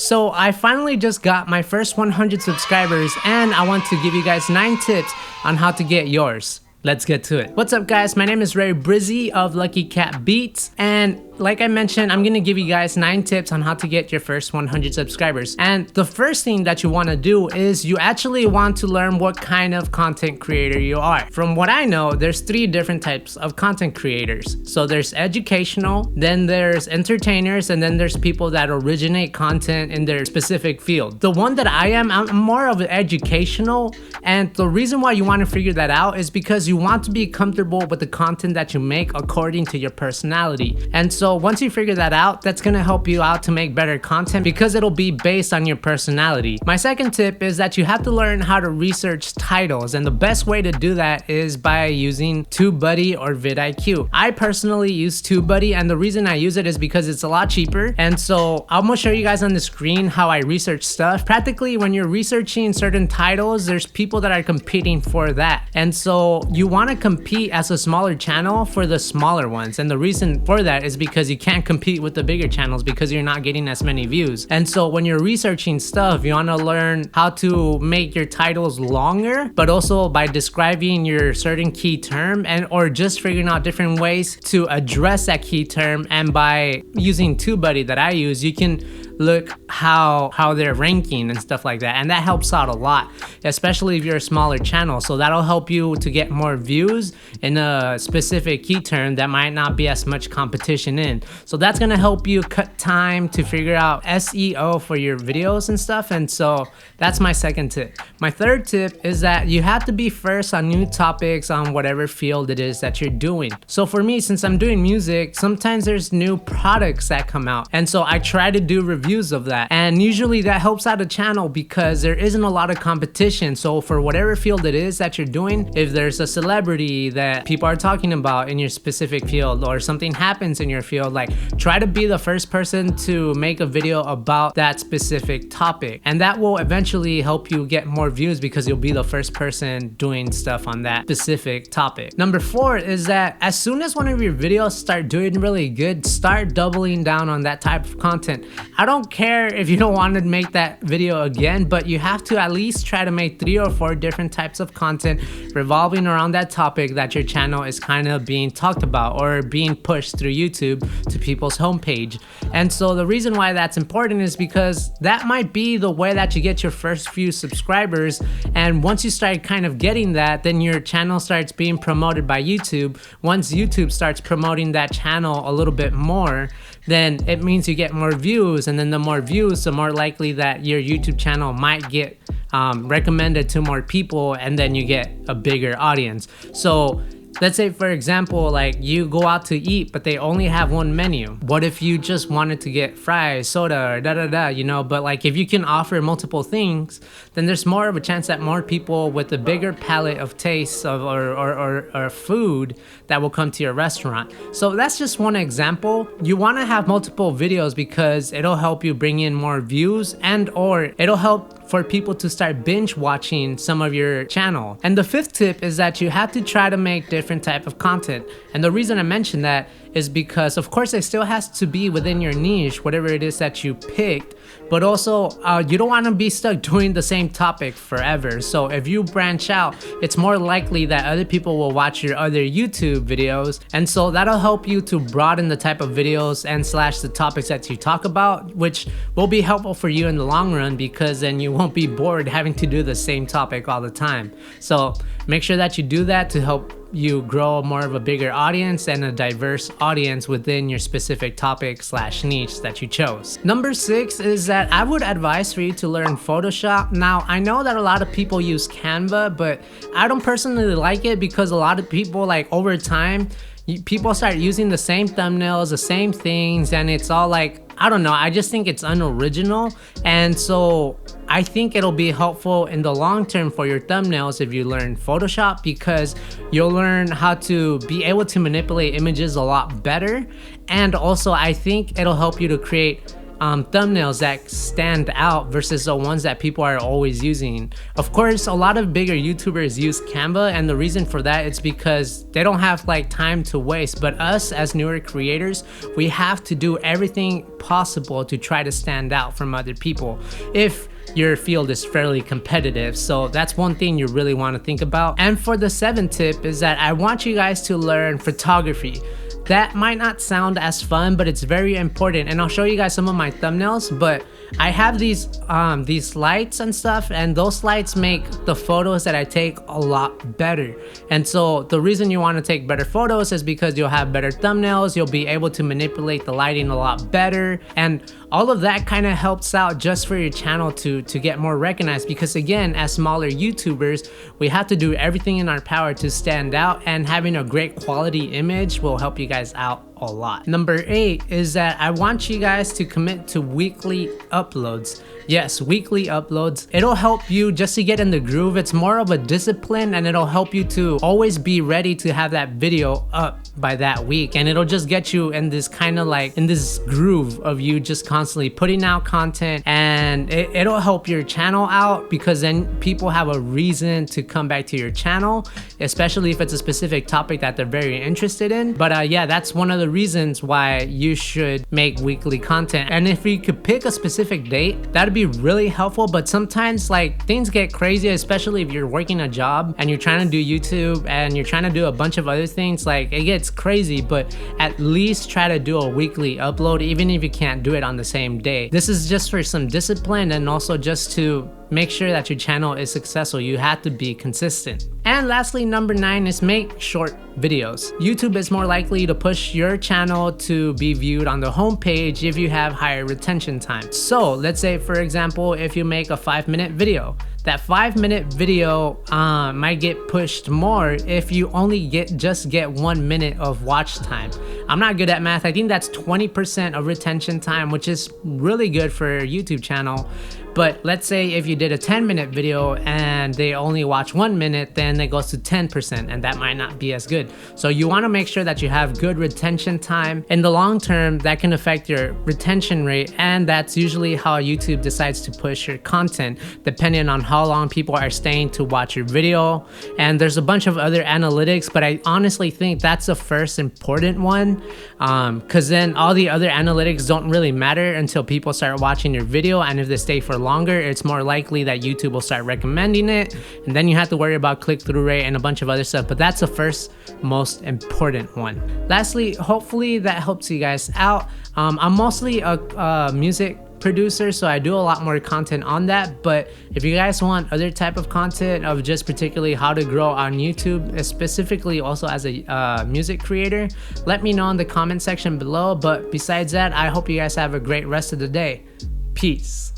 So I finally just got my first 100 subscribers and I want to give you guys 9 tips on how to get yours. Let's get to it. What's up guys, my name is Ray Brizzy of Lucky Cat Beats, and like I mentioned, I'm gonna give you guys 9 tips on how to get your first 100 subscribers. And the first thing that you wanna do is you actually want to learn what kind of content creator you are. From what I know, there's 3 different types of content creators. So there's educational, then there's entertainers, and then there's people that originate content in their specific field. The one that I'm more of an educational, and the reason why you wanna figure that out is because you want to be comfortable with the content that you make according to your personality. And so once you figure that out, that's gonna help you out to make better content because it'll be based on your personality. My second tip is that you have to learn how to research titles, and the best way to do that is by using TubeBuddy or vidIQ. I personally use TubeBuddy, and the reason I use it is because it's a lot cheaper. And so I'm gonna show you guys on the screen how I research stuff. Practically when you're researching certain titles, there's people that are competing for that. And so you want to compete as a smaller channel for the smaller ones, and the reason for that is because you can't compete with the bigger channels because you're not getting as many views. And so when you're researching stuff, you want to learn how to make your titles longer, but also by describing your certain key term and or just figuring out different ways to address that key term. And by using TubeBuddy that I use, you can look how they're ranking and stuff like that, and that helps out a lot, especially if you're a smaller channel. So that'll help you to get more views in a specific key term that might not be as much competition in. So that's gonna help you cut time to figure out SEO for your videos and stuff. And so that's my second tip. My third tip is that you have to be first on new topics on whatever field it is that you're doing. So for me, since I'm doing music, sometimes there's new products that come out, and so I try to do reviews of that, and usually that helps out a channel because there isn't a lot of competition. So for whatever field it is that you're doing, if there's a celebrity that people are talking about in your specific field or something happens in your field, like try to be the first person to make a video about that specific topic, and that will eventually help you get more views because you'll be the first person doing stuff on that specific topic. Number 4 is that as soon as one of your videos start doing really good, start doubling down on that type of content. I don't care if you don't want to make that video again, but you have to at least try to make 3 or 4 different types of content revolving around that topic that your channel is kind of being talked about or being pushed through YouTube to people's homepage. And so the reason why that's important is because that might be the way that you get your first few subscribers, and once you start kind of getting that, then your channel starts being promoted by YouTube. Once YouTube starts promoting that channel a little bit more, then it means you get more views, and then the more views, the more likely that your YouTube channel might get recommended to more people, and then you get a bigger audience. So let's say for example, like you go out to eat but they only have one menu. What if you just wanted to get fries, soda, or you know, but like if you can offer multiple things, then there's more of a chance that more people with a bigger palette of tastes of or food that will come to your restaurant. So that's just one example. You want to have multiple videos because it'll help you bring in more views, and or it'll help for people to start binge watching some of your channel. And the 5th tip is that you have to try to make different type of content. And the reason I mention that is because of course it still has to be within your niche, whatever it is that you picked, but also you don't want to be stuck doing the same topic forever. So if you branch out, it's more likely that other people will watch your other YouTube videos, and so that'll help you to broaden the type of videos and / the topics that you talk about, which will be helpful for you in the long run because then you won't be bored having to do the same topic all the time. So make sure that you do that to help you grow more of a bigger audience and a diverse audience within your specific topic / niche that you chose. Number 6 is that I would advise for you to learn Photoshop. Now I know that a lot of people use Canva, but I don't personally like it because a lot of people, like over time, people start using the same thumbnails, the same things, and it's all like, I don't know, I just think it's unoriginal. And so I think it'll be helpful in the long term for your thumbnails if you learn Photoshop, because you'll learn how to be able to manipulate images a lot better. And also I think it'll help you to create thumbnails that stand out versus the ones that people are always using. Of course, a lot of bigger YouTubers use Canva, and the reason for that is because they don't have like time to waste. But us as newer creators, we have to do everything possible to try to stand out from other people if your field is fairly competitive. So that's one thing you really want to think about. And for the 7th tip is that I want you guys to learn photography. That might not sound as fun, but it's very important, and I'll show you guys some of my thumbnails. But I have these lights and stuff, and those lights make the photos that I take a lot better. And so the reason you want to take better photos is because you'll have better thumbnails, you'll be able to manipulate the lighting a lot better, and all of that kind of helps out just for your channel to get more recognized. Because again, as smaller YouTubers, we have to do everything in our power to stand out, and having a great quality image will help you guys out a lot. Number 8 is that I want you guys to commit to weekly uploads. Yes, weekly uploads. It'll help you just to get in the groove. It's more of a discipline, and it'll help you to always be ready to have that video up by that week. And it'll just get you in this kind of like in this groove of you just constantly putting out content, and it'll help your channel out, because then people have a reason to come back to your channel, especially if it's a specific topic that they're very interested in. But yeah, that's one of the reasons why you should make weekly content. And if you could pick a specific date, that'd be really helpful. But sometimes like things get crazy, especially if you're working a job and you're trying to do YouTube and you're trying to do a bunch of other things. Like it gets crazy, but at least try to do a weekly upload, even if you can't do it on the same day. This is just for some discipline, and also just to make sure that your channel is successful. You have to be consistent. And lastly, number 9 is make short videos. YouTube is more likely to push your channel to be viewed on the homepage if you have higher retention time. So let's say, for example, if you make a 5-minute video, that 5-minute video might get pushed more if you only just get 1 minute of watch time. I'm not good at math. I think that's 20% of retention time, which is really good for a YouTube channel. But let's say if you did a 10-minute video and they only watch 1 minute, then it goes to 10%, and that might not be as good. So you want to make sure that you have good retention time. In the long term, that can affect your retention rate, and that's usually how YouTube decides to push your content, depending on how long people are staying to watch your video. And there's a bunch of other analytics, but I honestly think that's the first important one, because then all the other analytics don't really matter until people start watching your video. And if they stay for longer, it's more likely that YouTube will start recommending it, and then you have to worry about click-through rate and a bunch of other stuff. But that's the first most important one. Lastly, hopefully that helps you guys out. I'm mostly a music producer, so I do a lot more content on that. But if you guys want other type of content of just particularly how to grow on YouTube, specifically also as a music creator, let me know in the comment section below. But besides that, I hope you guys have a great rest of the day. Peace.